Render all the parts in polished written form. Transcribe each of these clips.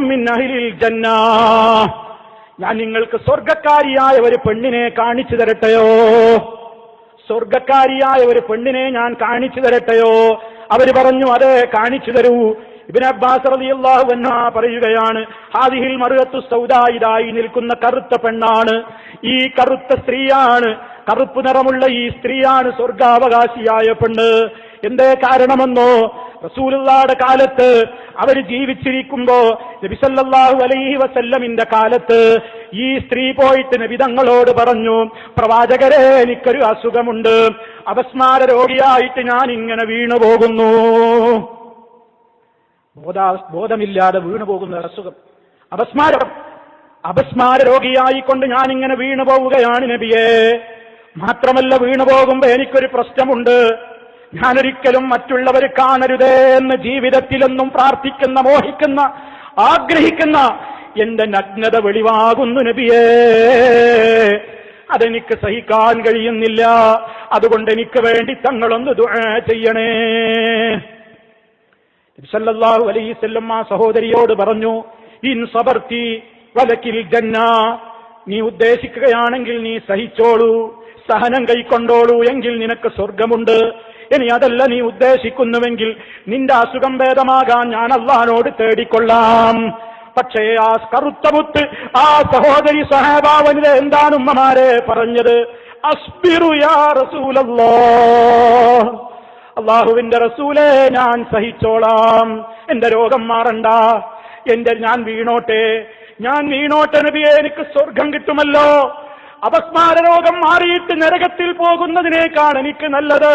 മിൻ അഹ്ലിൽ ജന്ന, ഞാൻ നിങ്ങൾക്ക് സ്വർഗക്കാരിയായ ഒരു പെണ്ണിനെ കാണിച്ചു തരട്ടെയോ? സ്വർഗക്കാരിയായ ഒരു പെണ്ണിനെ ഞാൻ കാണിച്ചു തരട്ടെയോ? അവര് പറഞ്ഞു, അതെ, കാണിച്ചു തരൂ. ഇബ്നു അബ്ബാസ് റളിയല്ലാഹു അൻഹു പറയുകയാണ്, ഹാദിഹിൽ മർഅത്തു സൗദാ, ഇതായി നിൽക്കുന്ന കറുത്ത പെണ്ണാണ്, ഈ കറുത്ത സ്ത്രീയാണ്, കറുപ്പ് നിറമുള്ള ഈ സ്ത്രീയാണ് സ്വർഗാവകാശിയായ പെണ്ണ്. എന്തേ കാരണമെന്നോ, റസൂലുള്ളാഹിയുടെ കാലത്ത് അവർ ജീവിച്ചിരിക്കുമ്പോ നബി സല്ലല്ലാഹു അലൈഹി വസല്ലമിന്റെ കാലത്ത് ഈ സ്ത്രീ പോയിട്ട് നബി തങ്ങളോട് പറഞ്ഞു, പ്രവാചകരെ, എനിക്കൊരു അസുഖമുണ്ട്, അപസ്മാര രോഗിയായിട്ട് ഞാൻ ഇങ്ങനെ വീണു പോകുന്നു. ബോധമില്ലാതെ വീണു പോകുന്ന അസുഖം, അപസ്മാര രോഗിയായിക്കൊണ്ട് ഞാൻ ഇങ്ങനെ വീണു പോവുകയാണ് നബിയെ. മാത്രമല്ല, വീണു പോകുമ്പോ എനിക്കൊരു പ്രശ്നമുണ്ട്. ഞാനൊരിക്കലും മറ്റുള്ളവർ കാണരുതേ എന്ന് ജീവിതത്തിലെന്നും പ്രാർത്ഥിക്കുന്ന, മോഹിക്കുന്ന, ആഗ്രഹിക്കുന്ന എന്റെ നഗ്നത വെളിവാകുന്നു നബിയേ. അതെനിക്ക് സഹിക്കാൻ കഴിയുന്നില്ല. അതുകൊണ്ട് എനിക്ക് വേണ്ടി തങ്ങളൊന്ന് ദുആ ചെയ്യണേ. നബി സല്ലല്ലാഹു അലൈഹി വസല്ലം ആ സഹോദരിയോട് പറഞ്ഞു, ഇൻ സബർതി വലകിൽ ജന്ന, നീ ഉദ്ദേശിക്കുകയാണെങ്കിൽ നീ സഹിച്ചോളൂ, സഹനം കൈക്കൊണ്ടോളൂ, എങ്കിൽ നിനക്ക് സ്വർഗമുണ്ട്. ഇനി അതല്ല നീ ഉദ്ദേശിക്കുന്നുവെങ്കിൽ നിന്റെ അസുഖം ഭേദമാകാൻ ഞാൻ അല്ലാഹുവോട് തേടിക്കൊള്ളാം. പക്ഷേ ആ കറുത്തമുത്ത് ആ സഹോദരി സഹാബാവനിലെ എന്താണ് ഉമ്മമാരെ പറഞ്ഞത്? അസ്ബിറു യാ റസൂലല്ലാഹ്, അല്ലാഹുവിന്റെ റസൂലേ, ഞാൻ സഹിച്ചോളാം, എന്റെ രോഗം മാറണ്ട, ഞാൻ വീണോട്ടെ നബിയെ, എനിക്ക് സ്വർഗം കിട്ടുമല്ലോ. അപസ്മാര രോഗം മാറിയിട്ട് നരകത്തിൽ പോകുന്നതിനേക്കാൾ എനിക്ക് നല്ലത്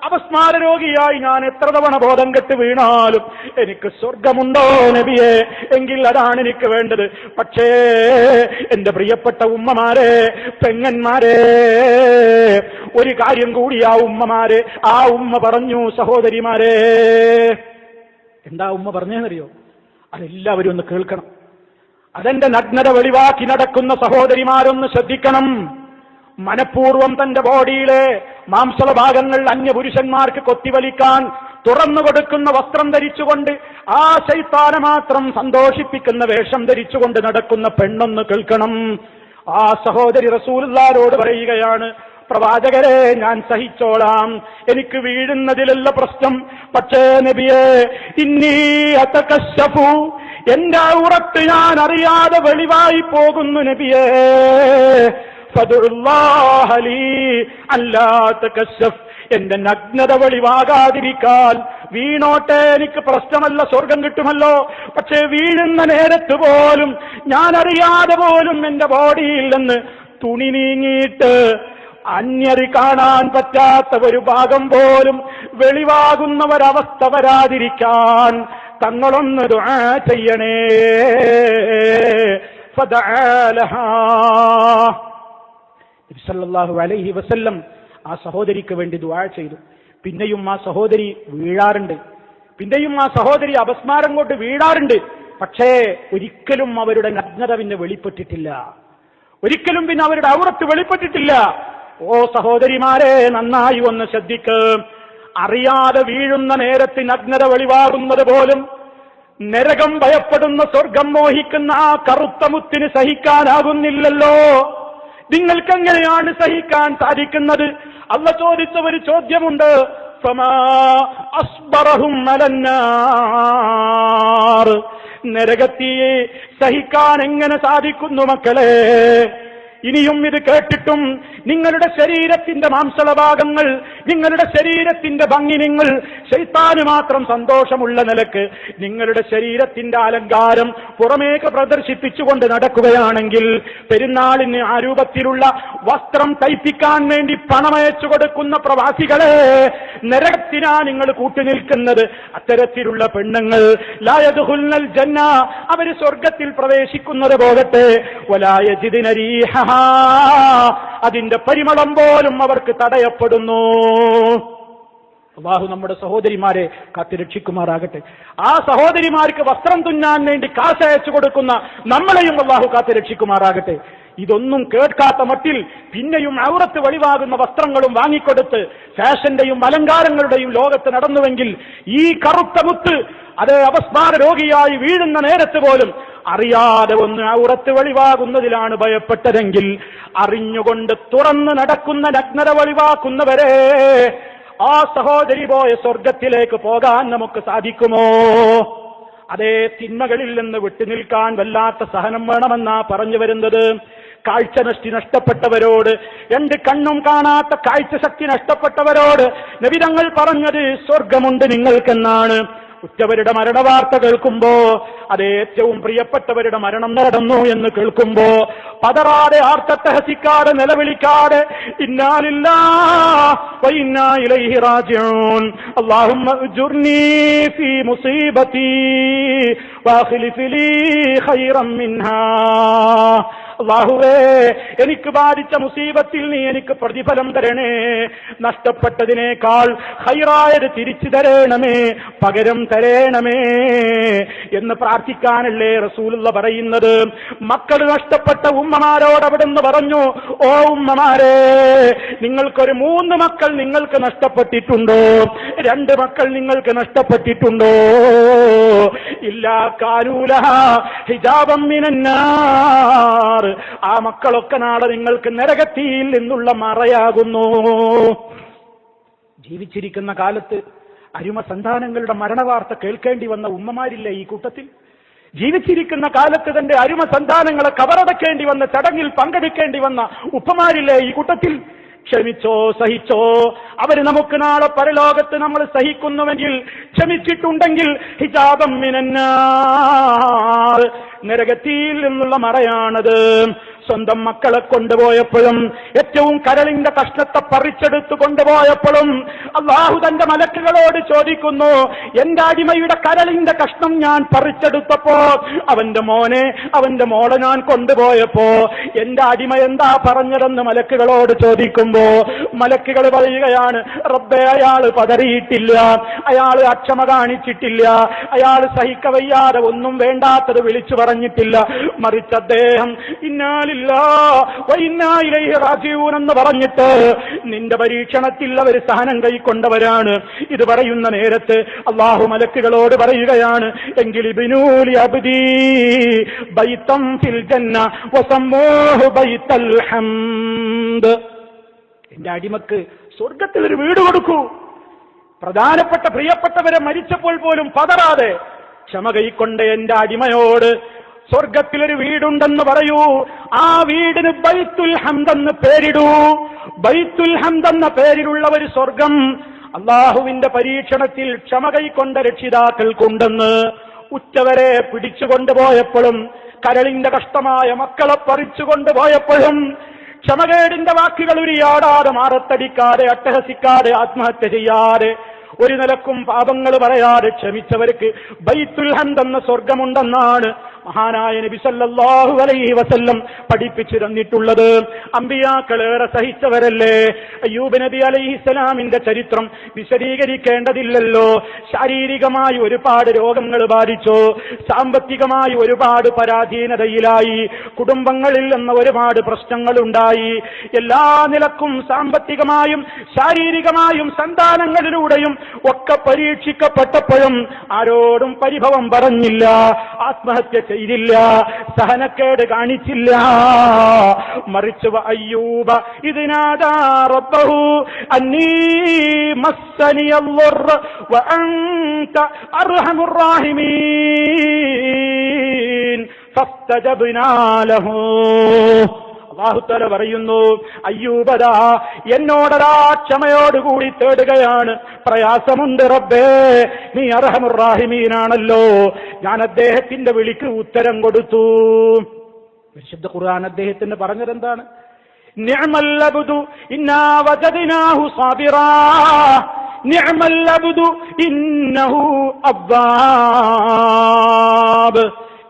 അപസ്മാര രോഗിയായി ഞാൻ എത്ര തവണ ബോധം കെട്ട് വീണാലും എനിക്ക് സ്വർഗമുണ്ടോ നബിയെ, എങ്കിൽ അതാണ് എനിക്ക് വേണ്ടത്. പക്ഷേ എന്റെ പ്രിയപ്പെട്ട ഉമ്മമാരെ, പെങ്ങന്മാരെ, ഒരു കാര്യം കൂടി ആ ഉമ്മ പറഞ്ഞു, സഹോദരിമാരെ. എന്താ ഉമ്മ പറഞ്ഞതെന്നറിയോ? അതെല്ലാവരും ഒന്ന് കേൾക്കണം. അതെന്റെ നഗ്നത വെളിവാക്കി നടക്കുന്ന സഹോദരിമാരൊന്ന് ശ്രദ്ധിക്കണം. മനഃപൂർവ്വം തന്റെ ബോഡിയിലെ മാംസഭാഗങ്ങൾ അന്യപുരുഷന്മാർക്ക് കൊത്തിവലിക്കാൻ തുറന്നു കൊടുക്കുന്ന വസ്ത്രം ധരിച്ചുകൊണ്ട്, ആ ശൈത്താനെ മാത്രം സന്തോഷിപ്പിക്കുന്ന വേഷം ധരിച്ചുകൊണ്ട് നടക്കുന്ന പെണ്ണൊന്ന് കേൾക്കണം. ആ സഹോദരി റസൂലുള്ളാഹിയോട് പറയുകയാണ്, പ്രവാചകരെ, ഞാൻ സഹിച്ചോളാം, എനിക്ക് വീഴുന്നതിലല്ല പ്രശ്നം. പക്ഷേ നബിയെ, ഇന്നീ അതകശഫു, എന്റെ ഔറത്ത് ഞാൻ അറിയാതെ വെളിവായി പോകുന്നു നബിയേ. ഫദുല്ലാഹ ലീ അല്ലാ തകശഫ്, എന്റെ നഗ്നത വെളിവാകാതിരിക്കാൻ വീണോട്ടെ, എനിക്ക് പ്രശ്നമല്ല, സ്വർഗം കിട്ടുമല്ലോ. പക്ഷേ വീഴുന്ന നേരത്ത് പോലും ഞാൻ അറിയാതെ പോലും എന്റെ ബോഡിയിൽ നിന്ന് തുണി നീങ്ങിയിട്ട് അന്യര് കാണാൻ പറ്റാത്ത ഒരു ഭാഗം പോലും വെളിവാകുന്ന ഒരവസ്ഥ വരാതിരിക്കാൻ തങ്ങളൊന്ന് ദുആ ചെയ്യണേ. നബി സല്ലല്ലാഹു അലൈഹി വസല്ലം ആ സഹോദരിക്ക് വേണ്ടി ദുആ ചെയ്തു. പിന്നെയും ആ സഹോദരി വീഴാറുണ്ട്, പിന്നെയും ആ സഹോദരി അപസ്മാരം കൊണ്ട് വീഴാറുണ്ട്. പക്ഷേ ഒരിക്കലും അവരുടെ നഗ്നത പിന്നെ വെളിപ്പെട്ടിട്ടില്ല, ഒരിക്കലും പിന്നെ അവരുടെ ഔറത്ത് വെളിപ്പെട്ടിട്ടില്ല. ഓ സഹോദരിമാരെ, നന്നായി ഒന്ന് ശ്രദ്ധിക്ക്. അറിയാതെ വീഴുന്ന നേരത്ത് നഗ്നത വെളിവാകുന്നത് പോലും നരകം ഭയപ്പെടുന്ന, സ്വർഗം മോഹിക്കുന്ന ആ കറുത്ത മുത്തിന് സഹിക്കാനാകുന്നില്ലല്ലോ. നിങ്ങൾക്കെങ്ങനെയാണ് സഹിക്കാൻ സാധിക്കുന്നത്? അല്ലാഹു ചോദിച്ച ഒരു ചോദ്യമുണ്ട്, ഫമാ അസ്ബറഹും അലന്നാർ, നരകത്തിയെ സഹിക്കാൻ എങ്ങനെ സാധിക്കുന്നു മക്കളെ? ഇനിയും ഇത് കേട്ടിട്ടും നിങ്ങളുടെ ശരീരത്തിന്റെ മാംസളഭാഗങ്ങൾ, നിങ്ങളുടെ ശരീരത്തിന്റെ ഭംഗി നിങ്ങൾ ശൈത്താന് മാത്രം സന്തോഷമുള്ള നിലക്ക് നിങ്ങളുടെ ശരീരത്തിന്റെ അലങ്കാരം പുറമേക്ക് പ്രദർശിപ്പിച്ചുകൊണ്ട് നടക്കുകയാണെങ്കിൽ, പെരുന്നാളിന് ആ രൂപത്തിലുള്ള വസ്ത്രം തയ്പ്പിക്കാൻ വേണ്ടി പണമയച്ചു കൊടുക്കുന്ന പ്രവാസികളെ, നരകത്തിനാ നിങ്ങൾ കൂട്ടുനിൽക്കുന്നത്. അത്തരത്തിലുള്ള പെണ്ണുങ്ങൾ ലാ യദ്ഖുൽനൽ ജന്ന, അവർ സ്വർഗത്തിൽ പ്രവേശിക്കുന്നത് പോകട്ടെ, വലാ യജിദുന റീഹഹാ, അതിന്റെ പരിമളം പോലും അവർക്ക് തടയപ്പെടുന്നു. അല്ലാഹു നമ്മുടെ സഹോദരിമാരെ കാത്തുരക്ഷിക്കുമാറാകട്ടെ. ആ സഹോദരിമാർക്ക് വസ്ത്രം തുന്നാൻ വേണ്ടി കാശ് അയച്ചു കൊടുക്കുന്ന നമ്മളെയും അല്ലാഹു കാത്തുരക്ഷിക്കുമാറാകട്ടെ. ഇതൊന്നും കേൾക്കാത്ത മട്ടിൽ പിന്നെയും ഔറത്ത് വെളിവാകുന്ന വസ്ത്രങ്ങളും വാങ്ങിക്കൊടുത്ത് ഫാഷന്റെയും അലങ്കാരങ്ങളുടെയും ലോകത്ത് നടന്നുവെങ്കിൽ ഈ കറുത്ത മുത്ത് അത് അപസ്മാര രോഗിയായി വീഴുന്ന നേരത്ത് പോലും അറിയാതെ ഒന്ന് ഔറത്ത് വെളിവാകുന്നതിലാണ് ഭയപ്പെട്ടതെങ്കിൽ അറിഞ്ഞുകൊണ്ട് തുറന്ന് നടക്കുന്ന നഗ്നത വെളിവാക്കുന്നവരെ ആ സഹോദരി പോയ സ്വർഗത്തിലേക്ക് പോകാൻ നമുക്ക് സാധിക്കുമോ? അതേ തിന്മകളിൽ നിന്ന് വിട്ടുനിൽക്കാൻ വല്ലാത്ത സഹനം വേണമെന്നാ പറഞ്ഞു വരുന്നത്. കാഴ്ച നഷ്ടപ്പെട്ടവരോട്, രണ്ട് കണ്ണും കാണാത്ത കാഴ്ച ശക്തി നഷ്ടപ്പെട്ടവരോട് നബി തങ്ങൾ പറഞ്ഞത് സ്വർഗമുണ്ട് നിങ്ങൾക്കെന്നാണ്. ഉറ്റവരുടെ മരണവാർത്ത കേൾക്കുമ്പോ, അത് ഏറ്റവും പ്രിയപ്പെട്ടവരുടെ മരണം നടന്നു എന്ന് കേൾക്കുമ്പോ പതറാതെ ആർത്തട്ടഹസിക്കാതെ നിലവിളിക്കാതെ ഇന്നാ ലില്ലാഹി വ ഇന്നാ ഇലൈഹി റാജിഊൻ അല്ലാഹുമ്മ ഉജ്ർനി ഫീ മുസീബതി വഖ്ലിഫ് ലീ ഖൈറൻ മിൻഹാ, അല്ലാഹുവേ എനിക്ക് ബാധിച്ച മുസീബത്തിൽ നീ എനിക്ക് പ്രതിഫലം തരണേ, നഷ്ടപ്പെട്ടതിനേക്കാൾ ഖൈറായത് തിരിച്ചു തരണമേ, പകരം തരണമേ എന്ന് പ്രാർത്ഥിക്കാനല്ലേ റസൂലുള്ള പറയുന്നത്. മക്കൾ നഷ്ടപ്പെട്ട ഉമ്മമാരോട് അവിടുന്ന് പറഞ്ഞു, ഓ ഉമ്മമാരെ, നിങ്ങൾക്കൊരു 3 മക്കൾ നിങ്ങൾക്ക് നഷ്ടപ്പെട്ടിട്ടുണ്ടോ? 2 മക്കൾ നിങ്ങൾക്ക് നഷ്ടപ്പെട്ടിട്ടുണ്ടോ? ഇല്ലാ കാനൂലഹ ഹിജാബം മിനന്നാർ, ആ മക്കളൊക്കെ നാളെ നിങ്ങൾക്ക് നരകത്തിയിൽ നിന്നുള്ള മറയാകുന്നു. ജീവിച്ചിരിക്കുന്ന കാലത്ത് അരുമ സന്താനങ്ങളുടെ മരണവാർത്ത കേൾക്കേണ്ടി വന്ന ഉമ്മമാരില്ലേ ഈ കൂട്ടത്തിൽ? ജീവിച്ചിരിക്കുന്ന കാലത്ത് തന്റെ അരുമ സന്താനങ്ങളെ കബറടക്കേണ്ടി വന്ന ചടങ്ങിൽ പങ്കെടുക്കേണ്ടി വന്ന ഉപ്പമാരില്ലേ ഈ കൂട്ടത്തിൽ? ക്ഷമിച്ചോ, സഹിച്ചോ. അവര് നമുക്ക് നാളെ പരലോകത്ത് നമ്മൾ സഹിക്കുന്നുവെങ്കിൽ, ക്ഷമിച്ചിട്ടുണ്ടെങ്കിൽ ഹിജാബം മിനന്നാർ, നരകത്തിൽ നിന്നുള്ള മറയാണത്. സ്വന്തം മക്കളെ കൊണ്ടുപോയപ്പോഴും ഏറ്റവും കരളിന്റെ കഷ്ണത്തെ പറിച്ചെടുത്തു കൊണ്ടുപോയപ്പോഴും അല്ലാഹു തന്റെ മലക്കുകളോട് ചോദിക്കുന്നു, എന്റെ അടിമയുടെ കരളിന്റെ കഷ്ണം ഞാൻ പറിച്ചെടുത്തപ്പോ, അവന്റെ മോനെ അവന്റെ മോളെ ഞാൻ കൊണ്ടുപോയപ്പോ എന്റെ അടിമ എന്താ പറഞ്ഞതെന്ന് മലക്കുകളോട് ചോദിക്കുമ്പോ മലക്കുകൾ പറയുകയാണ്, റബ്ബേ, അയാള് പതറിയിട്ടില്ല, അയാള് അക്ഷമ കാണിച്ചിട്ടില്ല, അയാള് സഹിക്കവയ്യാതെ ഒന്നും വേണ്ടാത്തത് വിളിച്ചു പറഞ്ഞിട്ടില്ല, മറിച്ച് അദ്ദേഹം എന്ന് പറഞ്ഞിട്ട് നിന്റെ പരീക്ഷണത്തിൽ അവർ സഹനം കൈക്കൊണ്ടവരാണ്. ഇത് പറയുന്ന നേരത്ത് അല്ലാഹു മലക്കുകളോട് പറയുകയാണ്, എങ്കിൽ ഇബ്നൂലി അബ്ദീ ബൈതൻ ഫിൽ ജന്ന വസമ്മൂഹു ബൈതൽ ഹംദ്, എന്റെ അടിമക്ക് സ്വർഗത്തിൽ ഒരു വീട് കൊടുക്കൂ. പ്രധാനപ്പെട്ട പ്രിയപ്പെട്ടവരെ മരിച്ചപ്പോൾ പോലും പതറാതെ ക്ഷമ കൈക്കൊണ്ട എന്റെ അടിമയോട് സ്വർഗത്തിലൊരു വീടുണ്ടെന്ന് പറയൂ, ആ വീടിന് ബൈത്തുൽ ഹംദ് എന്ന് പേരിടൂ. ബൈത്തുൽ ഹംദ് എന്ന പേരിലുള്ള ഒരു സ്വർഗം അല്ലാഹുവിന്റെ പരീക്ഷണത്തിൽ ക്ഷമ കൈക്കൊണ്ട രക്ഷിതാക്കൾക്കുണ്ടെന്ന് ഉറ്റവരെ പിടിച്ചുകൊണ്ടുപോയപ്പോഴും, കരളിന്റെ കഷ്ടമായ മക്കളെ പറിച്ചുകൊണ്ടുപോയപ്പോഴും ക്ഷമകേടിന്റെ വാക്കുകൾ ഉരിയാടാതെ, മാറത്തടിക്കാതെ, അട്ടഹസിക്കാതെ, ആത്മഹത്യ ചെയ്യാതെ, ഒരു നിലക്കും പാപങ്ങൾ പറയാതെ ക്ഷമിച്ചവർക്ക് ബൈത്തുൽ ഹംദ് എന്ന സ്വർഗമുണ്ടെന്നാണ് മഹാനായ നബി സല്ലല്ലാഹു അലൈഹി വസല്ലം പഠിപ്പിച്ചു തന്നിട്ടുള്ളത്. അമ്പിയാക്കളേറെ സഹിച്ചവരല്ലേ. അയ്യൂബ് നബി അലൈഹിസ്സലാമിന്റെ ചരിത്രം വിശദീകരിക്കേണ്ടതില്ലല്ലോ. ശാരീരികമായി ഒരുപാട് രോഗങ്ങൾ ബാധിച്ചു, സാമ്പത്തികമായി ഒരുപാട് പരാധീനതയിലായി, കുടുംബങ്ങളിൽ നിന്ന് ഒരുപാട് പ്രശ്നങ്ങളുണ്ടായി. എല്ലാ നിലക്കും സാമ്പത്തികമായും ശാരീരികമായും സന്താനങ്ങളിലൂടെയും ഒക്കെ പരീക്ഷിക്കപ്പെട്ടപ്പോഴും ആരോടും പരിഭവം പറഞ്ഞില്ല, ആത്മഹത്യ ചെയ്തില്ല, സഹനക്കേട് കാണിച്ചില്ല. മറിച്ച് അയ്യൂബ ഇദ്നാദാ റബ്ബഹു അന്നീ മസ്സനിയൽ-ളുർ വഅൻത അർഹമുർ റാഹിമീൻ ഫസ്തജബ്നാ ലഹു. അല്ലാഹു തആല പറയുന്നു, അയ്യൂബദാ എന്നോടതാ ക്ഷമയോടുകൂടി തേടുകയാണ്, പ്രയാസമുണ്ട് റബ്ബേ, നീ അർഹമുർ റാഹിമീനാണല്ലോ, ഞാൻ അദ്ദേഹത്തിന്റെ വിളിക്ക് ഉത്തരം കൊടുത്തു. പരിശുദ്ധ ഖുർആൻ അദ്ദേഹത്തിന് പറഞ്ഞതെന്താണ്? നിഅമൽ അബ്ദു ഇന്നാ വജദ്നാഹു സാബിറാ നിഅമൽ അബ്ദു ഇന്നഹു അവ്വാബ്.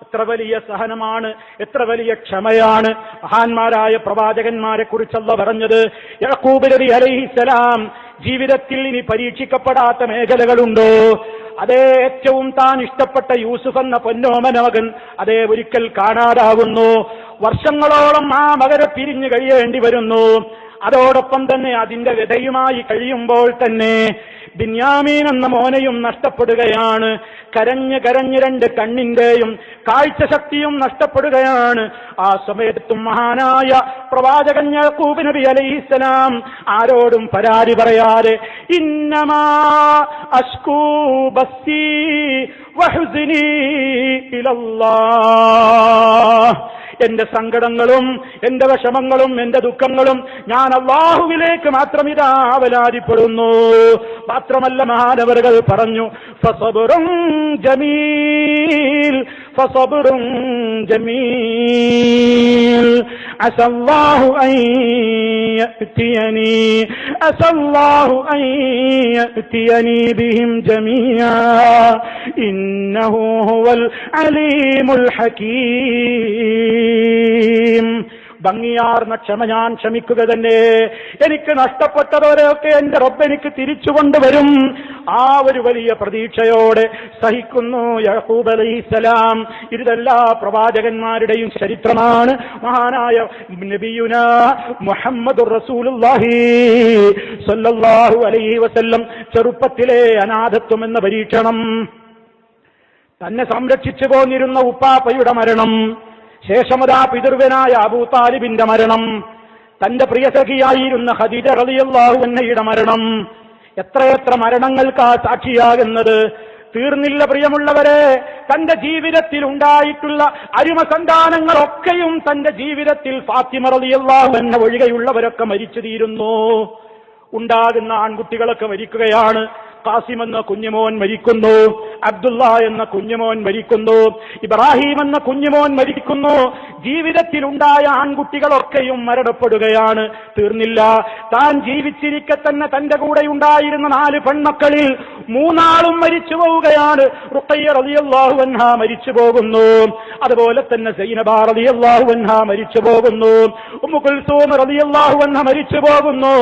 എത്ര വലിയ സഹനമാണ്, എത്ര വലിയ ക്ഷമയാണ് മഹാന്മാരായ പ്രവാചകന്മാരെ കുറിച്ചല്ല പറഞ്ഞത്. യാക്കൂബ് നബി അലൈഹിസ്സലാം ജീവിതത്തിൽ ഇനി പരീക്ഷിക്കപ്പെടാത്ത മേഖലകളുണ്ടോ? അതേ ഏറ്റവും താൻ ഇഷ്ടപ്പെട്ട യൂസുഫ് എന്ന പൊന്നോമന മകൻ അതേ ഒരിക്കൽ കാണാതാകുന്നു. വർഷങ്ങളോളം ആ മകരെ പിരിഞ്ഞു കഴിയേണ്ടി വരുന്നു. അതോടൊപ്പം തന്നെ അതിന്റെ വ്യതയുമായി കഴിയുമ്പോൾ തന്നെ ബിന്യാമീൻ എന്ന മോനെയും നഷ്ടപ്പെടുകയാണ്. കരഞ്ഞ് കരഞ്ഞ് രണ്ട് കണ്ണിന്റെയും കാഴ്ച ശക്തിയും നഷ്ടപ്പെടുകയാണ്. ആ സമയത്തും മഹാനായ പ്രവാചകൻ യാക്കൂബ് നബി അലൈഹിസ്സലാം ആരോടും പരാതി പറയാതെ ഇന്നമാ അശ്കൂ ബസ്സി വഹുസ്നി ഇലല്ലാഹ്, എന്റെ സങ്കടങ്ങളും എന്റെ വിഷമങ്ങളും എന്റെ ദുഃഖങ്ങളും ഞാൻ അല്ലാഹുവിലേക്ക് മാത്രം ഇതാ അവലാതിപ്പെടുന്നു. മാത്രമല്ല മഹാനവറുകൾ പറഞ്ഞു ഫസബ്റും ജമീൽ, ഫസബ്റും ജമീൽ അസല്ലാഹു അൻ യഅതിയനി, അസല്ലാഹു അൻ യഅതിയനി ബിഹിം ജമീഅ ഇന്നഹു ഹുവൽ അലീമുൽ ഹകീം. ഭംഗിയാർന്ന ക്ഷമ ഞാൻ ക്ഷമിക്കുക തന്നെ. എനിക്ക് നഷ്ടപ്പെട്ടവരെയൊക്കെ എന്റെ റബ്ബ് എനിക്ക് തിരിച്ചു കൊണ്ടുവരും. ആ ഒരു വലിയ പ്രതീക്ഷയോടെ സഹിക്കുന്നു യാക്കൂബ് അലൈഹിസ്സലാം. ഇതെല്ലാ പ്രവാചകന്മാരുടെയും ചരിത്രമാണ്. മഹാനായ നബിയുനാ മുഹമ്മദുർ റസൂലുള്ളാഹി സ്വല്ലല്ലാഹു അലൈഹി വസല്ലം ചെറുപ്പത്തിലെ അനാഥത്വം എന്ന പരീക്ഷണം, തന്നെ സംരക്ഷിച്ചു പോന്നിരുന്ന ഉപ്പാപ്പയുടെ മരണം, ശേഷമതാ പിതൃവനായ അബൂ താലിബിന്റെ മരണം, തന്റെ പ്രിയസഖിയായിരുന്ന ഖദീജ റളിയല്ലാഹു അൻഹയുടെ മരണം, എത്രയെത്ര മരണങ്ങൾക്കാ സാക്ഷിയാകുന്നത്. തീർന്നില്ല പ്രിയമുള്ളവരെ. തന്റെ ജീവിതത്തിൽ ഉണ്ടായിട്ടുള്ള അരുമ സന്താനങ്ങളൊക്കെയും തന്റെ ജീവിതത്തിൽ ഫാത്തിമ റളിയല്ലാഹു അൻഹ ഒഴികെയുള്ളവരൊക്കെ മരിച്ചു തീരുന്നു. ഉണ്ടാകുന്ന ആൺകുട്ടികളൊക്കെ മരിക്കുകയാണ്. ഖാസിം എന്ന കുഞ്ഞുമോൻ മരിക്കുന്നു, അബ്ദുള്ള എന്ന കുഞ്ഞുമോൻ മരിക്കുന്നു, ഇബ്രാഹിം എന്ന കുഞ്ഞുമോൻ മരിക്കുന്നു. ജീവിതത്തിൽ ഉണ്ടായ ആൺകുട്ടികളൊക്കെയും മരണപ്പെടുകയാണ്. തീർന്നില്ല. താൻ ജീവിച്ചിരിക്കെ തന്നെ തന്റെ കൂടെ ഉണ്ടായിരുന്ന 4 പെൺമക്കളിൽ 3 മരിച്ചു പോവുകയാണ്. റുഖയ്യ റളിയല്ലാഹു അൻഹ മരിച്ചു പോകുന്നു. അതുപോലെ തന്നെ സൈനബ റളിയല്ലാഹു അൻഹ മരിച്ചു പോകുന്നു. ഉമ്മു കുൽസൂം റളിയല്ലാഹു അൻഹ മരിച്ചു പോകുന്നു.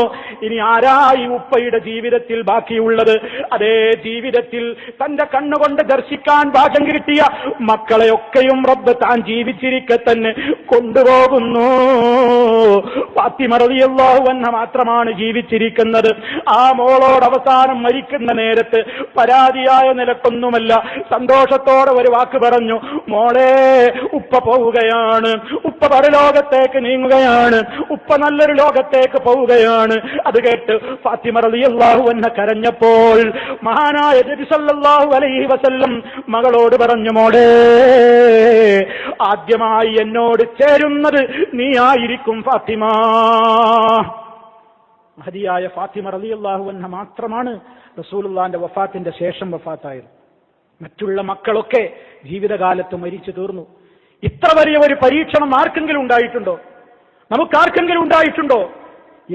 ഇനി ആരായി ഉപ്പയുടെ ജീവിതത്തിൽ ബാക്കിയുള്ളത്? അതേ ജീവിതത്തിൽ തന്റെ കണ്ണുകൊണ്ട് ദർശിക്കാൻ ഭാഗ്യം കിട്ടിയ മക്കളെയൊക്കെയും റബ്ബ് താൻ ജീവിച്ചിരിക്കെ തന്നെ കൊണ്ടുപോകുന്നു. ഫാത്തിമ റളിയല്ലാഹു അൻഹ മാത്രമാണ് ജീവിച്ചിരിക്കുന്നത്. ആ മോളോട് അവസാനം മരിക്കുന്ന നേരത്ത് പരാതിയായ നിലക്കൊന്നുമല്ല, സന്തോഷത്തോടെ ഒരു വാക്ക് പറഞ്ഞു, മോളെ ഉപ്പ പോവുകയാണ്, ഉപ്പ പരലോകത്തേക്ക് നീങ്ങുകയാണ്, ഉപ്പ നല്ലൊരു ലോകത്തേക്ക് പോവുകയാണ്. അത് കേട്ട് ഫാത്തിമ റളിയല്ലാഹു അൻഹ കരഞ്ഞപ്പോൾ മഹാനായ നബി സല്ലല്ലാഹു അലൈഹി വസല്ലം മകളോട് പറഞ്ഞു, മോളെ ആദ്യമായി എന്നോട് ചേരുന്നത് നീ ആയിരിക്കും ഫാത്തിമ. മഹദിയായ ഫാത്തിമ റളിയല്ലാഹു അൻഹ മാത്രമാണ് റസൂലുള്ളാഹിന്റെ വഫാത്തിന്റെ ശേഷം വഫാത്തായത്. മറ്റുള്ള മക്കളൊക്കെ ജീവിതകാലത്ത് മരിച്ചു തീർന്നു. ഇത്ര വലിയ ഒരു പരീക്ഷണം ആർക്കെങ്കിലും ഉണ്ടായിട്ടുണ്ടോ? നമുക്കാർക്കെങ്കിലും ഉണ്ടായിട്ടുണ്ടോ?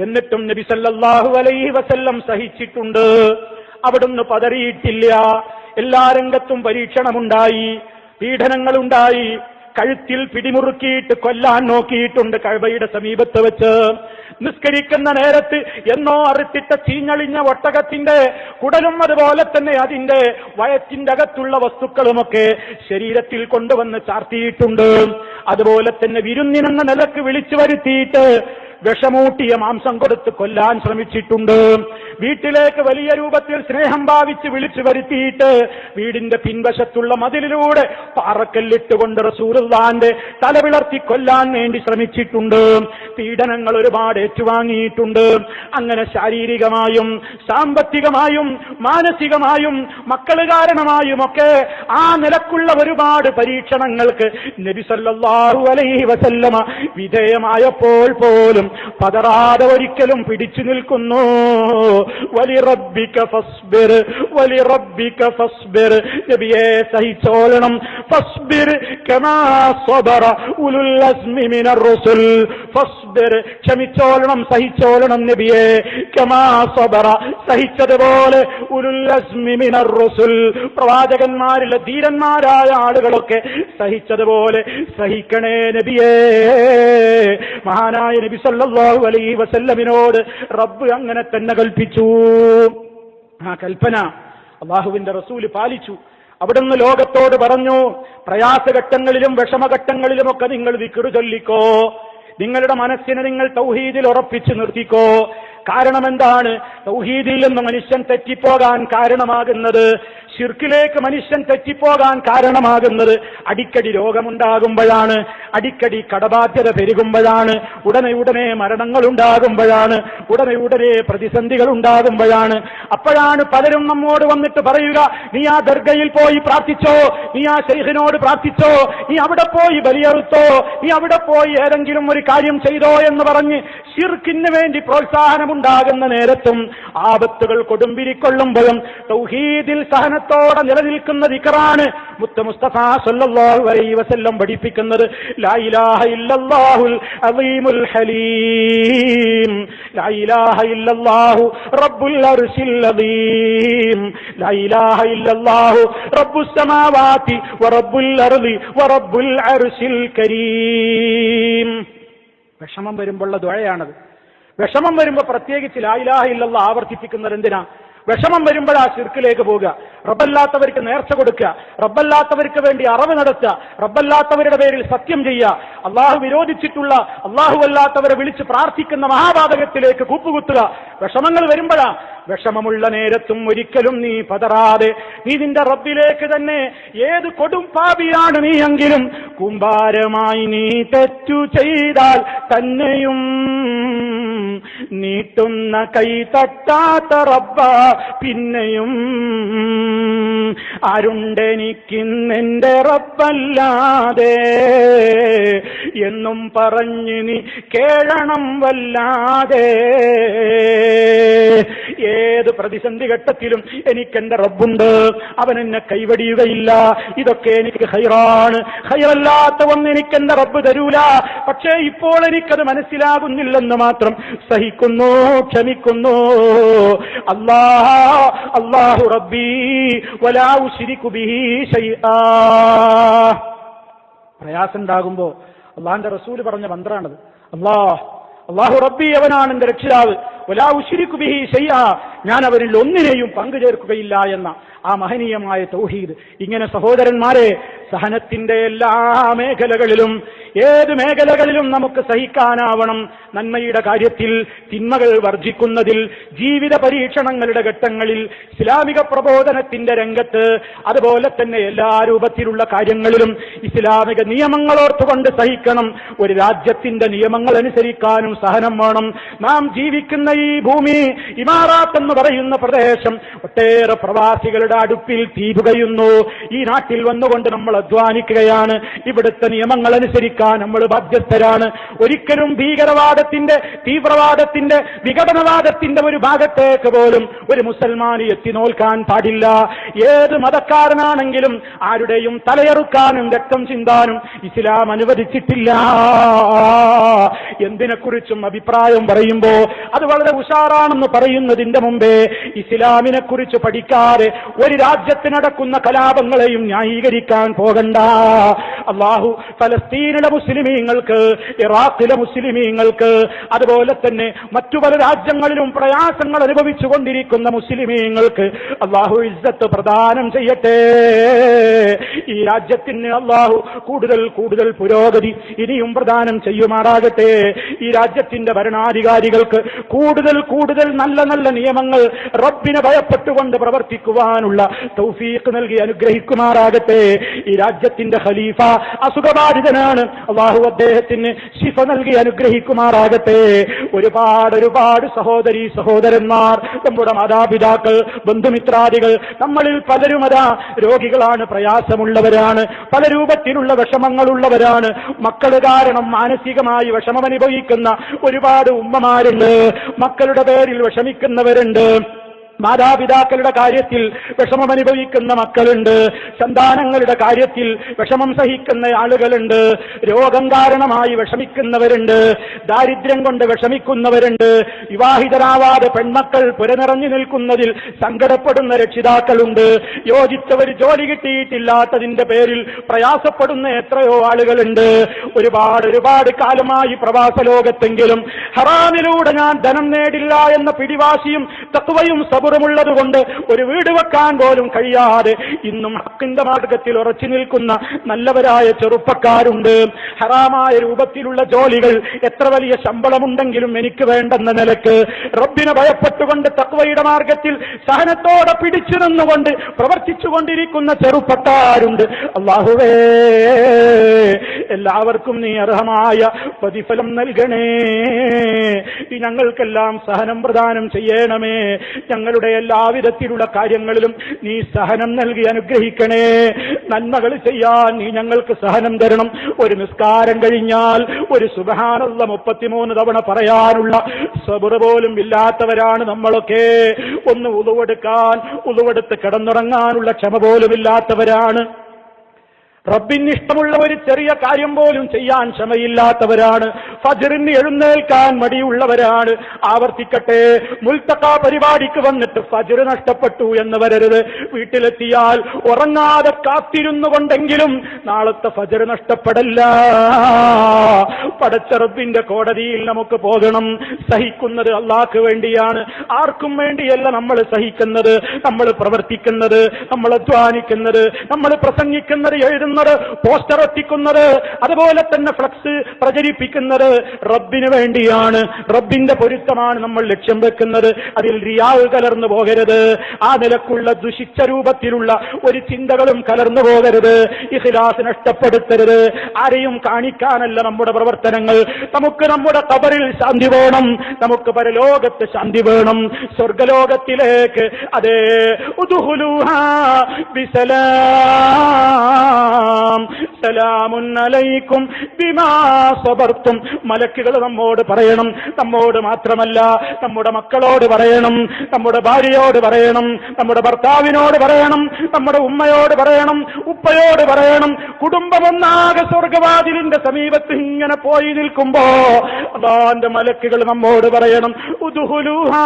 എന്നിട്ടും നബി സല്ലല്ലാഹു അലൈഹി വസല്ലം സഹിച്ചിട്ടുണ്ട്. അവിടുന്ന് പതറിയിട്ടില്ല. എല്ലാ രംഗത്തും പരീക്ഷണമുണ്ടായി, പീഡനങ്ങളുണ്ടായി. കഴുത്തിൽ പിടിമുറുക്കിയിട്ട് കൊല്ലാൻ നോക്കിയിട്ടുണ്ട് കഅബയുടെ സമീപത്ത് വെച്ച്. നിസ്കരിക്കുന്ന നേരത്ത് എന്നോ അറുത്തിട്ട ചീഞ്ഞളിഞ്ഞ ഒട്ടകത്തിന്റെ കുടലും അതുപോലെ തന്നെ അതിന്റെ വയറ്റിന്റെ അകത്തുള്ള വസ്തുക്കളുമൊക്കെ ശരീരത്തിൽ കൊണ്ടുവന്ന് ചാർത്തിയിട്ടുണ്ട്. അതുപോലെ തന്നെ വിരുന്നിനെന്ന നിലക്ക് വിളിച്ചു വരുത്തിയിട്ട് വിഷമൂട്ടിയ മാംസം കൊടുത്ത് കൊല്ലാൻ ശ്രമിച്ചിട്ടുണ്ട്. വീട്ടിലേക്ക് വലിയ രൂപത്തിൽ സ്നേഹം ഭാവിച്ച് വിളിച്ചു വരുത്തിയിട്ട് വീടിന്റെ പിൻവശത്തുള്ള മതിലിലൂടെ പാറക്കല്ലിട്ടുകൊണ്ട് റസൂലുള്ളാഹിന്റെ തല വിളർത്തി കൊല്ലാൻ വേണ്ടി ശ്രമിച്ചിട്ടുണ്ട്. പീഡനങ്ങൾ ഒരുപാട് ഏറ്റുവാങ്ങിയിട്ടുണ്ട്. അങ്ങനെ ശാരീരികമായും സാമ്പത്തികമായും മാനസികമായും മക്കള് കാരണമായുമൊക്കെ ആ നിലക്കുള്ള ഒരുപാട് പരീക്ഷണങ്ങൾക്ക് നബി സല്ലല്ലാഹു അലൈഹി വസല്ലമ വിധേയമായപ്പോൾ പോലും പതറാതെ ഒരിക്കലും പിടിച്ചു നിൽക്കുന്നു. വലിറബ്ബിക ഫസ്ബിർ, വലിറബ്ബിക ഫസ്ബിർ. നബിയെ സഹിച്ചോളണം. ഫസ്ബിർ കമാ സബറ ഉലുൽ അസ്മി മിനർ റസുൽ. ഫസ്ബിർ, ക്ഷമിച്ചോളണം, സഹിച്ചോളണം നബിയെ. കമാ സബറ, സഹിച്ചതുപോലെ ഉലുൽ അസ്മി മിനർ റസുൽ, പ്രവാചകന്മാരിലെ ധീരന്മാരായ ആളുകളൊക്കെ സഹിച്ചതുപോലെ സഹിക്കണേ നബിയേ. മഹാനായ നബി സല്ലല്ലാഹു അലൈഹി വസല്ലമിനോട് റബ്ബ് അങ്ങനെ തന്നെ കൽപ്പിച്ചു. ആ കൽപ്പന അല്ലാഹുവിന്റെ റസൂൽ പാലിച്ചു. അവിടുന്ന് ലോകത്തോട് പറഞ്ഞു, പ്രയാസഘട്ടങ്ങളിലും വിഷമഘട്ടങ്ങളിലുമൊക്കെ നിങ്ങൾ ദിക്റ് ചൊല്ലിക്കോ, നിങ്ങളുടെ മനസ്സിനെ നിങ്ങൾ തൗഹീദിൽ ഉറപ്പിച്ചു നിർത്തിക്കോ. കാരണം എന്താണ്? തൗഹീദിൽ നിന്ന് മനുഷ്യൻ തെറ്റിപ്പോകാൻ കാരണമാകുന്നത്, ശിർക്കിലേക്ക് മനുഷ്യൻ തെറ്റിപ്പോകാൻ കാരണമാകുന്നത് അടിക്കടി രോഗമുണ്ടാകുമ്പോഴാണ്, അടിക്കടി കടബാധ്യത പെരുകുമ്പോഴാണ്, ഉടനെ മരണങ്ങൾ ഉണ്ടാകുമ്പോഴാണ്, ഉടനെ പ്രതിസന്ധികൾ ഉണ്ടാകുമ്പോഴാണ്. അപ്പോഴാണ് പലരും നമ്മോട് വന്നിട്ട് പറയുക, നീ ആ ദർഗയിൽ പോയി പ്രാർത്ഥിച്ചോ, നീ ആ ശൈഖിനോട് പ്രാർത്ഥിച്ചോ, നീ അവിടെ പോയി ബലിയറുത്തോ, നീ അവിടെ പോയി ഏതെങ്കിലും ഒരു കാര്യം ചെയ്തോ എന്ന് പറഞ്ഞ് ശിർക്കിന് വേണ്ടി പ്രോത്സാഹനമുണ്ടാകുന്ന നേരത്തും ആപത്തുകൾ കൊടുമ്പിരിക്കൊള്ളുമ്പോഴും തൗഹീദിൽ സഹനത്തോടെ നിലനിൽക്കുന്ന ദിക്റാണ് മുത്ത് മുസ്തഫ സല്ലല്ലാഹു അലൈഹി വസല്ലം പഠിപ്പിക്കുന്നത്. ലാ ഇലാഹ ഇല്ലല്ലാഹുൽ അസീമുൽ ഹലീം, ലാ ഇലാഹ ഇല്ലല്ലാഹു റബ്ബുൽ അർശിൽ അസീം, ലാ ഇലാഹ ഇല്ലല്ലാഹു റബ്ബുസ് സമാവാതി വറബ്ബുൽ അർളി വറബ്ബുൽ അർശിൽ കരീം. വിഷമം വരുമ്പോഴുള്ള ദുആയാണത്. വിഷമം വരുമ്പോൾ പ്രത്യേകിച്ച് ലാ ഇലാഹ ഇല്ലല്ലാഹ് ആവർത്തിപ്പിക്കുന്നത് എന്തിനാ? വിഷമം വരുമ്പോൾ ആ ശിർക്കിലേക്ക് പോകുക, റബ്ബല്ലാത്തവർക്ക് നേർച്ച കൊടുക്കുക, റബ്ബല്ലാത്തവർക്ക് വേണ്ടി അറവ് നടത്തുക, റബ്ബല്ലാത്തവരുടെ പേരിൽ സത്യം ചെയ്യുക, അള്ളാഹു വിരോധിച്ചിട്ടുള്ള അള്ളാഹു അല്ലാത്തവരെ വിളിച്ച് പ്രാർത്ഥിക്കുന്ന മഹാപാതകത്തിലേക്ക് കൂപ്പുകുത്തുക. വിഷമങ്ങൾ വരുമ്പോഴാ, വിഷമമുള്ള നേരത്തും ഒരിക്കലും നീ പതറാതെ നീ നിന്റെ റബ്ബിലേക്ക് തന്നെ, ഏത് കൊടും പാപിയാണ് നീ എങ്കിലും കൂമ്പാരമായി നീ തെറ്റു ചെയ്താൽ തന്നെയും നീട്ടുന്ന കൈ തട്ടാത്ത റബ്ബ പിന്നെയും ആരുണ്ടെനിക്കിന്നെന്റെ റബ്ബല്ലാതെ എന്നും പറഞ്ഞ് നീ കേഴണം വല്ലാതെ. ഏത് പ്രതിസന്ധി ഘട്ടത്തിലും എനിക്കെന്റെ റബ്ബുണ്ട്, അവൻ എന്നെ കൈവടിയുകയില്ല, ഇതൊക്കെ എനിക്ക് ഖൈറാണ്, ഖൈറല്ലാത്ത ഒന്ന് എനിക്കെന്റെ റബ്ബ് തരൂല. പക്ഷേ ഇപ്പോൾ എനിക്കത് മനസ്സിലാകുന്നില്ലെന്ന് മാത്രം സഹിക്കുന്നു, ക്ഷമിക്കുന്നു. അല്ലാഹു റബ്ബി വലാ ഉശ്രികു ബിഹി ശൈആ. പ്രയാസം ഉണ്ടാകുമ്പോ അള്ളാഹിന്റെ റസൂല് പറഞ്ഞ മന്ത്രാണത്. അല്ലാഹു റബ്ബി, അവനാണ് എന്റെ രക്ഷിതാവ്, വലാ ഉശ്രികു ബിഹി ശൈആ, ഞാൻ അവരിൽ ഒന്നിനെയും പങ്കുചേർക്കുകയില്ല എന്ന ആ മഹനീയമായ തൗഹീദ്. ഇങ്ങനെ സഹോദരന്മാരെ, സഹനത്തിന്റെ എല്ലാ മേഖലകളിലും, ഏത് മേഖലകളിലും നമുക്ക് സഹിക്കാനാവണം. നന്മയുടെ കാര്യത്തിൽ, തിന്മകൾ വർജിക്കുന്നതിൽ, ജീവിത പരീക്ഷണങ്ങളുടെ ഘട്ടങ്ങളിൽ, ഇസ്ലാമിക പ്രബോധനത്തിന്റെ രംഗത്ത്, അതുപോലെ തന്നെ എല്ലാ രൂപത്തിലുള്ള കാര്യങ്ങളിലും ഇസ്ലാമിക നിയമങ്ങളോർത്തുകൊണ്ട് സഹിക്കണം. ഒരു രാജ്യത്തിന്റെ നിയമങ്ങൾ അനുസരിക്കാനും സഹനം വേണം. നാം ജീവിക്കുന്ന ഈ ഭൂമി, ഇമാറാത്ത് എന്ന് പറയുന്ന പ്രദേശം, ഒട്ടേറെ പ്രവാസികളുടെ അടുപ്പിൽ തീപുകയുന്നു. ഈ നാട്ടിൽ വന്നുകൊണ്ട് നമ്മൾ അധ്വാനിക്കുകയാണ്. ഇവിടുത്തെ നിയമങ്ങൾ അനുസരിക്കാൻ നമ്മൾ ബാധ്യസ്ഥരാണ്. ഒരിക്കലും ഭീകരവാദത്തിന്റെ, തീവ്രവാദത്തിന്റെ, വിഘടനവാദത്തിന്റെ ഒരു ഭാഗത്തേക്ക് പോലും ഒരു മുസൽമാൻ എത്തി നോൽക്കാൻ പാടില്ല. ഏത് മതക്കാരനാണെങ്കിലും ആരുടെയും തലയെറുക്കാനും രക്തം ചിന്താനും ഇസ്ലാം അനുവദിച്ചിട്ടില്ല. എന്തിനെക്കുറിച്ചും അഭിപ്രായം പറയുമ്പോ അത് വളരെ ഉഷാറാണെന്ന് പറയുന്നതിന്റെ മുമ്പേ ഇസ്ലാമിനെ കുറിച്ച് പഠിക്കാതെ ഒരു രാജ്യത്ത് നടക്കുന്ന കലാപങ്ങളെയും ന്യായീകരിക്കാൻ പോകണ്ട. അള്ളാഹു ഫലസ്തീനിലെ മുസ്ലിമീങ്ങൾക്ക്, ഇറാഖിലെ മുസ്ലിമീങ്ങൾക്ക്, അതുപോലെ തന്നെ മറ്റു പല രാജ്യങ്ങളിലും പ്രയാസങ്ങൾ അനുഭവിച്ചു കൊണ്ടിരിക്കുന്ന മുസ്ലിമീങ്ങൾക്ക് അള്ളാഹു ഇസ്സത്ത് പ്രദാനം ചെയ്യട്ടെ. ഈ രാജ്യത്തിന് അള്ളാഹു കൂടുതൽ കൂടുതൽ പുരോഗതി ഇനിയും പ്രദാനം ചെയ്യുമാറാകട്ടെ. ഈ രാജ്യത്തിന്റെ ഭരണാധികാരികൾക്ക് കൂടുതൽ കൂടുതൽ നല്ല നല്ല നിയമങ്ങൾ റബ്ബിനെ ഭയപ്പെട്ടുകൊണ്ട് പ്രവർത്തിക്കുവാനുള്ള തൗഫീഖ് നൽകി അനുഗ്രഹിക്കുമാറാകട്ടെ. ഈ രാജ്യത്തിന്റെ ഖലീഫ അസുഖബാധിതനാണ്, അള്ളാഹു അദ്ദേഹത്തിന് ശിഫ നൽകി അനുഗ്രഹിക്കുമാറാകട്ടെ. ഒരുപാട് സഹോദരീ സഹോദരന്മാർ, നമ്മുടെ മാതാപിതാക്കൾ, ബന്ധുമിത്രാദികൾ, നമ്മളിൽ പലരും അതാ രോഗികളാണ്, പ്രയാസമുള്ളവരാണ്, പല രൂപത്തിലുള്ള വിഷമങ്ങളുള്ളവരാണ്. മക്കൾ കാരണം മാനസികമായി വിഷമം അനുഭവിക്കുന്ന ഒരുപാട് ഉമ്മമാരുണ്ട്, മക്കളുടെ പേരിൽ വിഷമിക്കുന്നവരുണ്ട്, മാതാപിതാക്കളുടെ കാര്യത്തിൽ വിഷമമനുഭവിക്കുന്ന മക്കളുണ്ട്, സന്താനങ്ങളുടെ കാര്യത്തിൽ വിഷമം സഹിക്കുന്ന ആളുകളുണ്ട്, രോഗം കാരണമായി വിഷമിക്കുന്നവരുണ്ട്, ദാരിദ്ര്യം കൊണ്ട് വിഷമിക്കുന്നവരുണ്ട്, വിവാഹിതരാവാതെ പെൺമക്കൾ പുരനിറഞ്ഞു നിൽക്കുന്നതിൽ സങ്കടപ്പെടുന്ന രക്ഷിതാക്കളുണ്ട്, യോജിച്ചവർ ജോലി കിട്ടിയിട്ടില്ലാത്തതിന്റെ പേരിൽ പ്രയാസപ്പെടുന്ന എത്രയോ ആളുകളുണ്ട്. ഒരുപാട് കാലമായി പ്രവാസ ലോകത്തെങ്കിലും ഹറാമിലൂടെ ഞാൻ ധനം നേടില്ല എന്ന പിടിവാശിയും തഖ്വയും സബറുമുള്ളത് കൊണ്ട് ഒരു വീട് വെക്കാൻ പോലും കഴിയാതെ ഇന്നും ഹക്കിന്റെ മാർഗത്തിൽ ഉറച്ചു നിൽക്കുന്ന നല്ലവരായ ചെറുപ്പക്കാരുണ്ട്. ഹറാമായ രൂപത്തിലുള്ള ജോലികൾ, എത്ര വലിയ ശമ്പളമുണ്ടെങ്കിലും എനിക്ക് വേണ്ടെന്ന നിലക്ക് റബ്ബിനെ ഭയപ്പെട്ടുകൊണ്ട് തഖ്വയുടെ മാർഗത്തിൽ സഹനത്തോടെ പിടിച്ചു നിന്നുകൊണ്ട് പ്രവർത്തിച്ചുകൊണ്ടിരിക്കുന്ന ചെറുപ്പക്കാരുണ്ട്. അല്ലാഹുവേ, എല്ലാവർക്കും നീ അർഹമായ പ്രതിഫലം നൽകണേ. ഞങ്ങൾക്കെല്ലാം സഹനം പ്രദാനം ചെയ്യണമേ. ഞങ്ങളുടെ എല്ലാവിധത്തിലുള്ള കാര്യങ്ങളിലും നീ സഹനം നൽകി അനുഗ്രഹിക്കണേ. നന്മകൾ ചെയ്യാൻ നീ ഞങ്ങൾക്ക് സഹനം തരണം. ഒരു നിസ്കാരം കഴിഞ്ഞാൽ ഒരു സുബ്ഹാനല്ലാഹ് 33 തവണ പറയാനുള്ള സബർ പോലും ഇല്ലാത്തവരാണ് നമ്മളൊക്കെ. ഒന്ന് ഉളുവെടുത്ത് കിടന്നുറങ്ങാനുള്ള ക്ഷമ പോലും ഇല്ലാത്തവരാണ്. റബ്ബിന് ഇഷ്ടമുള്ള ഒരു ചെറിയ കാര്യം പോലും ചെയ്യാൻ ക്ഷമയില്ലാത്തവരാണ്. ഫജ്റിന് എഴുന്നേൽക്കാൻ മടിയുള്ളവരാണ്. ആവർത്തിക്കട്ടെ, മുൽത്തഖ പരിപാടിക്ക് വന്നിട്ട് ഫജ്ർ നഷ്ടപ്പെട്ടു എന്ന് വരരുത്. വീട്ടിലെത്തിയാൽ ഉറങ്ങാതെ കാത്തിരുന്നുകൊണ്ടെങ്കിലും നാളത്തെ ഫജ്ർ നഷ്ടപ്പെടല്ല. പടച്ച റബ്ബിന്റെ കോടതിയിൽ നമുക്ക് പോകണം. സഹിക്കുന്നത് അല്ലാഹ്ക്ക് വേണ്ടിയാണ്, ആർക്കും വേണ്ടിയല്ല നമ്മൾ സഹിക്കുന്നത്. നമ്മൾ പ്രവർത്തിക്കുന്നത്, നമ്മൾ അധ്വാനിക്കുന്നത്, നമ്മൾ പ്രസംഗിക്കുന്നത്, എഴുതുന്നത്, പോസ്റ്റർ ഒട്ടിക്കുന്നത്, അതുപോലെ തന്നെ ഫ്ലക്സ് പ്രചരിപ്പിക്കുന്നത് റബ്ബിന് വേണ്ടിയാണ്. റബ്ബിന്റെ പൊരുത്തമാണ് നമ്മൾ ലക്ഷ്യം വെക്കുന്നത്. അതിൽ റിയാവ് കലർന്നു പോകരുത്. ആ നിലക്കുള്ള ദുഷിച്ച രൂപത്തിലുള്ള ഒരു ചിന്തകളും കലർന്നു പോകരുത്. ഇഖ്ലാസ് നഷ്ടപ്പെടുത്തരുത്. ആരെയും കാണിക്കാനല്ല നമ്മുടെ പ്രവർത്തനങ്ങൾ. നമുക്ക് നമ്മുടെ ഖബറിൽ ശാന്തി വേണം, നമുക്ക് പരലോകത്ത് ശാന്തി വേണം. സ്വർഗലോകത്തിലേക്ക് അതേ ഉദ്ഖുലൂഹാ ബിസലാം, സലാമുൻ അലൈക്കും ബിമാ സബർത്തും. മലക്കുകൾ നമ്മോട് പറയണം. നമ്മോട് മാത്രമല്ല, നമ്മുടെ മക്കളോട് പറയണം, നമ്മുടെ ഭാര്യയോട് പറയണം, നമ്മുടെ ഭർത്താവിനോട് പറയണം, നമ്മുടെ ഉമ്മയോട് പറയണം, ഉപ്പയോട് പറയണം. കുടുംബമൊന്നാകെ സ്വർഗവാതിലിന്റെ സമീപത്ത് ഇങ്ങനെ പോയി നിൽക്കുമ്പോ അല്ലാഹുവിന്റെ മലക്കുകൾ നമ്മോട് പറയണം, ഉദ്ഖുലൂഹാ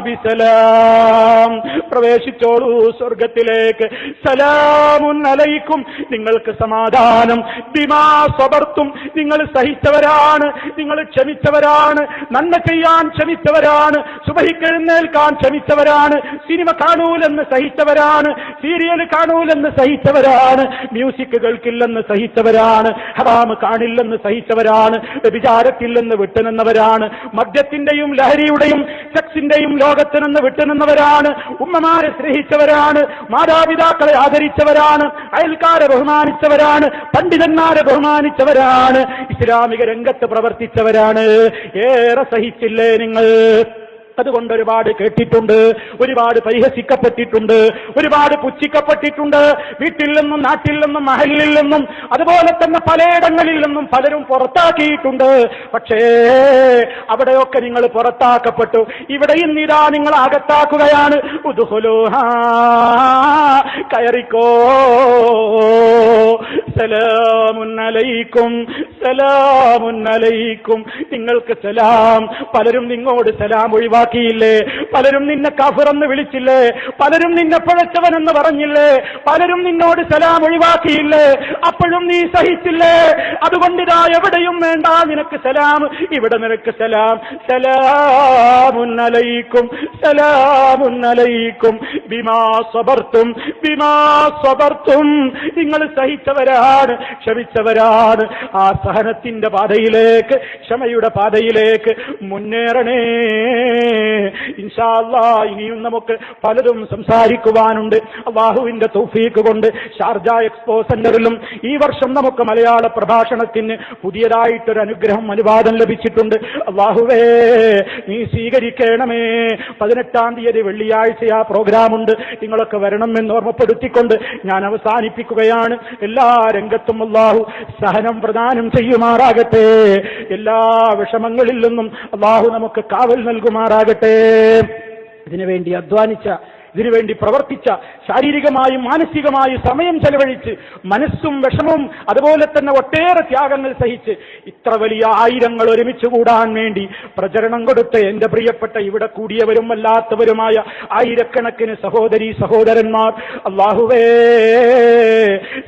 ബിസലാം, പ്രവേശിച്ചോളൂ സ്വർഗത്തിലേക്ക്. സലാമുൻ അലൈക്കും, നിങ്ങൾക്ക് സമാധാനം. ബിമാ സബർത്തും, നിങ്ങൾ സഹിച്ചവരാണ്, നിങ്ങൾ ക്ഷമിച്ചവരാണ്, നന്മ ചെയ്യാൻ ക്ഷമിച്ചവരാണ്, സുബഹിക്കെഴുന്നേൽക്കാൻ ക്ഷമിച്ചവരാണ്, സിനിമ കാണൂലെന്ന് സഹിച്ചവരാണ്, സീരിയൽ കാണൂലെന്ന് സഹിച്ചവരാണ്, മ്യൂസിക് കേൾക്കില്ലെന്ന് സഹിച്ചവരാണ്, ഹറാം കാണില്ലെന്ന് സഹിച്ചവരാണ്, വിചാരത്തില്ലെന്ന് വിട്ടുനിന്നവരാണ്, മദ്യത്തിന്റെയും ലഹരിയുടെയും സെക്സിന്റെയും ലോകത്ത് നിന്ന് വിട്ടുനിന്നവരാണ്, ഉമ്മമാരെ സ്നേഹിച്ചവരാണ്, മാതാപിതാക്കളെ ആദരിച്ചവരാണ്, അയൽക്കാരെ ബഹുമാനിച്ചവരാണ്, പണ്ഡിതന്മാരെ ബഹുമാനിച്ചവരാണ്, ഇസ്ലാമിക രംഗത്ത് പ്രവർത്തിച്ചവരാണ്. ഏറെ സഹിച്ചില്ലേ നിങ്ങൾ? അതുകൊണ്ട് ഒരുപാട് കേട്ടിട്ടുണ്ട്, ഒരുപാട് പരിഹസിക്കപ്പെട്ടിട്ടുണ്ട്, ഒരുപാട് പുച്ഛിക്കപ്പെട്ടിട്ടുണ്ട്. വീട്ടിൽ നിന്നും നാട്ടിൽ നിന്നും മഹലിൽ നിന്നും അതുപോലെ തന്നെ പലയിടങ്ങളിൽ നിന്നും പലരും പുറത്താക്കിയിട്ടുണ്ട്. പക്ഷേ അവിടെയൊക്കെ നിങ്ങൾ പുറത്താക്കപ്പെട്ടു. ഇവിടെ ഇന്നിതാ നിങ്ങൾ അകത്താക്കുകയാണ്. ഉദ്ഖുലൂഹാ, കയറിക്കോ. സലാമുൻ അലൈക്കും, സലാമുൻ അലൈക്കും, നിങ്ങൾക്ക് സലാം. പലരും നിങ്ങോട് സലാം ഒഴിവാക്കിയില്ലേ? പലരും നിന്നെ കാഫിറെന്ന് വിളിച്ചില്ലേ? പലരും നിന്നെ പിഴച്ചവനെന്ന് പറഞ്ഞില്ലേ? പലരും നിന്നോട് സലാം ഒഴിവാക്കിയില്ലേ? അപ്പോഴും നീ സഹിച്ചില്ലേ? അതുകൊണ്ട് ഇതാ എവിടെയും വേണ്ട നിനക്ക് സലാം, ഇവിടെ നിനക്ക് സലാം. സലാമുൻ അലൈക്കും, സലാമുൻ അലൈക്കും ബിമാ സബർത്തും, ബിമാ സബർത്തും, നിങ്ങൾ സഹിച്ചവരാണ്, ക്ഷമിച്ചവരാണ്. ആ സഹനത്തിന്റെ പാതയിലേക്ക്, ക്ഷമയുടെ പാതയിലേക്ക് മുന്നേറണേ. ഇൻഷാ അല്ലാഹ് ഇനിയും നമുക്ക് പലതും സംസാരിക്കുവാനുണ്ട്. അല്ലാഹുവിന്റെ തൗഫീഖ് കൊണ്ട് ഷാർജ എക്സ്പോ സെന്ററിലും ഈ വർഷം നമുക്ക് മലയാള പ്രഭാഷണത്തിന് പുതിയതായിട്ടൊരു അനുഗ്രഹം, അനുവാദം ലഭിച്ചിട്ടുണ്ട്. അല്ലാഹുവേ, നീ സ്വീകരിക്കണമേ. 18-ാം തീയതി വെള്ളിയാഴ്ച ആ പ്രോഗ്രാമുണ്ട്. നിങ്ങളൊക്കെ വരണമെന്ന് ഓർമ്മപ്പെടുത്തിക്കൊണ്ട് ഞാൻ അവസാനിപ്പിക്കുകയാണ്. എല്ലാ രംഗത്തും അല്ലാഹു സഹനം പ്രദാനം ചെയ്യുമാറാകട്ടെ. എല്ലാ വിഷമങ്ങളിൽ നിന്നും അല്ലാഹു നമുക്ക് കാവൽ നൽകുമാറാകട്ടെ. ഇതിനുവേണ്ടി അധ്വാനിച്ച ഇതിനുവേണ്ടി പ്രവർത്തിച്ച, ശാരീരികമായും മാനസികമായും സമയം ചെലവഴിച്ച് മനസ്സും വിഷമവും അതുപോലെ തന്നെ ഒട്ടേറെ ത്യാഗങ്ങൾ സഹിച്ച് ഇത്ര വലിയ ആയിരങ്ങൾ ഒരുമിച്ച് കൂടാൻ വേണ്ടി പ്രചരണം കൊടുത്ത എന്റെ പ്രിയപ്പെട്ട ഇവിടെ കൂടിയവരും അല്ലാത്തവരുമായ ആയിരക്കണക്കിന് സഹോദരീ സഹോദരന്മാർ, അല്ലാഹുവേ,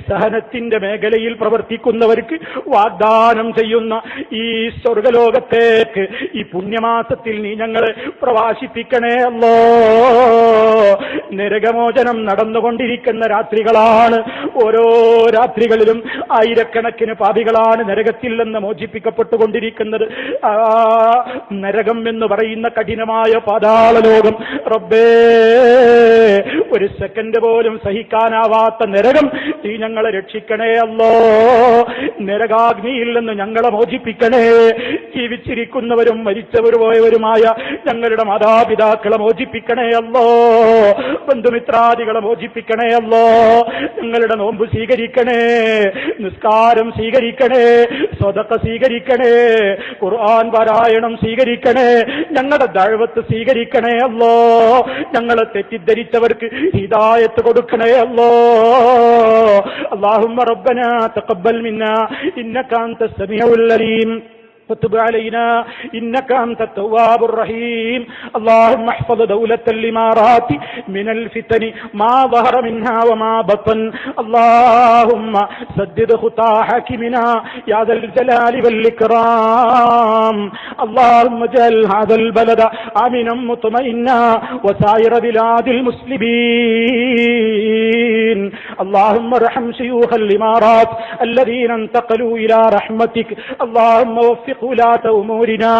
സഹനത്തിന്റെ മേഖലയിൽ പ്രവർത്തിക്കുന്നവർക്ക് വാഗ്ദാനം ചെയ്യുന്ന ഈ സ്വർഗലോകത്തേക്ക് ഈ പുണ്യമാസത്തിൽ നീ ഞങ്ങളെ പ്രവാസിപ്പിക്കണേ അല്ലോ. നരകമോചനം നടന്നുകൊണ്ടിരിക്കുന്ന രാത്രികളാണ്. ഓരോ രാത്രികളിലും ആയിരക്കണക്കിന് പാപികളാണ് നരകത്തിൽ നിന്ന് മോചിപ്പിക്കപ്പെട്ടുകൊണ്ടിരിക്കുന്നത്. ആ നരകം എന്ന് പറയുന്ന കഠിനമായ പാതാളലോകം, റബ്ബേ, ഒരു സെക്കൻഡ് പോലും സഹിക്കാനാവാത്ത നരകം നീ ഞങ്ങളെ രക്ഷിക്കണേ അല്ലോ. നരകാഗ്നിയിൽ നിന്ന് ഞങ്ങളെ മോചിപ്പിക്കണേ. ജീവിച്ചിരിക്കുന്നവരും മരിച്ചവരുമായ ഞങ്ങളുടെ മാതാപിതാക്കളെ മോചിപ്പിക്കണേ അല്ലോ. ബന്ധുമിത്രാദികളെ മോചിപ്പിക്കണേ അല്ലോ. ഞങ്ങളുടെ നോമ്പ് സ്വീകരിക്കണേ, നിസ്കാരം സ്വീകരിക്കണേ, സ്വതക്ക സ്വീകരിക്കണേ, ഖുർആൻ പാരായണം സ്വീകരിക്കണേ, ഞങ്ങളുടെ ദഅവത്ത് സ്വീകരിക്കണേ അല്ലോ. ഞങ്ങളെ തെറ്റിദ്ധരിച്ചവർക്ക് ഹിദായത്ത് കൊടുക്കണേ അല്ലോ. അല്ലാഹുമ്മ റബ്ബനാ തഖബ്ബൽ മിന്നാ ഇന്നക അൻതസ് സമീഉൽ അലീം وتب علينا إنك أنت التواب الرحيم. اللهم احفظ دولة الإمارات من الفتن ما ظهر منها وما بطن. اللهم سدد خطى حاكمنا يا ذا الجلال والإكرام. اللهم اجعل هذا البلد آمنا مطمئنا وسائر بلاد المسلمين. اللهم ارحم شيوخ الإمارات الذين انتقلوا إلى رحمتك. اللهم وفق ولاة أمورنا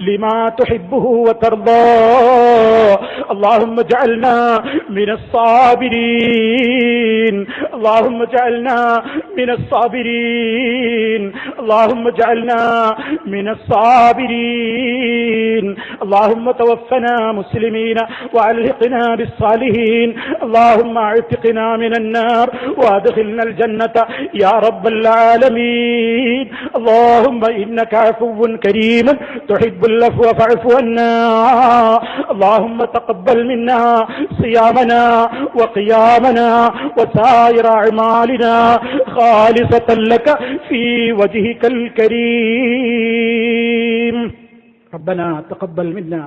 لما تحبه وترضاه. اللهم اجعلنا من الصابرين. اللهم اجعلنا من الصابرين. اللهم اجعلنا من الصابرين. اللهم توفنا مسلمين وألحقنا بالصالحين. اللهم اعتقنا من النار وادخلنا الجنة يا رب العالمين. اللهم إنك عفو كريم تحب العفو فاعف عنا. اللهم تقبل منا صيامنا وقيامنا وسائر أعمالنا خالصة لك في وجهك الكريم. ربنا تقبل منا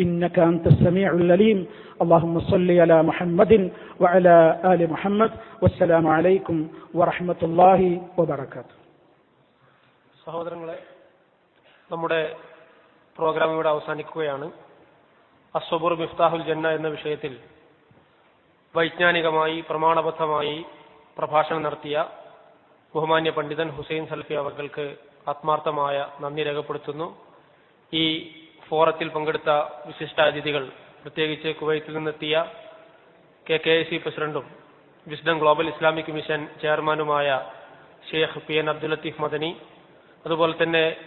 إنك أنت السميع العليم. اللهم صل على محمد وعلى آل محمد. والسلام عليكم ورحمة الله وبركاته. സഹോദരങ്ങളെ, നമ്മുടെ പ്രോഗ്രാം ഇവിടെ അവസാനിക്കുകയാണ്. അസ്സബുർ മിഫ്താഹുൽ ജന്ന എന്ന വിഷയത്തിൽ വൈജ്ഞാനികമായി പ്രമാണബദ്ധമായി പ്രഭാഷണം നടത്തിയ ബഹുമാന്യ പണ്ഡിതൻ ഹുസൈൻ സൽഫി അവർക്ക് ആത്മാർത്ഥമായ നന്ദി രേഖപ്പെടുത്തുന്നു. ഈ ഫോറത്തിൽ പങ്കെടുത്ത വിശിഷ്ടാതിഥികൾ, പ്രത്യേകിച്ച് കുവൈത്തിൽ നിന്നെത്തിയ KKIC പ്രസിഡന്റും വിസ്ഡം ഗ്ലോബൽ ഇസ്ലാമിക് മിഷൻ ചെയർമാനുമായ ഷെയ്ഖ് PN അബ്ദുൽ ലത്തീഫ് മദനി, അതുപോലെ തന്നെ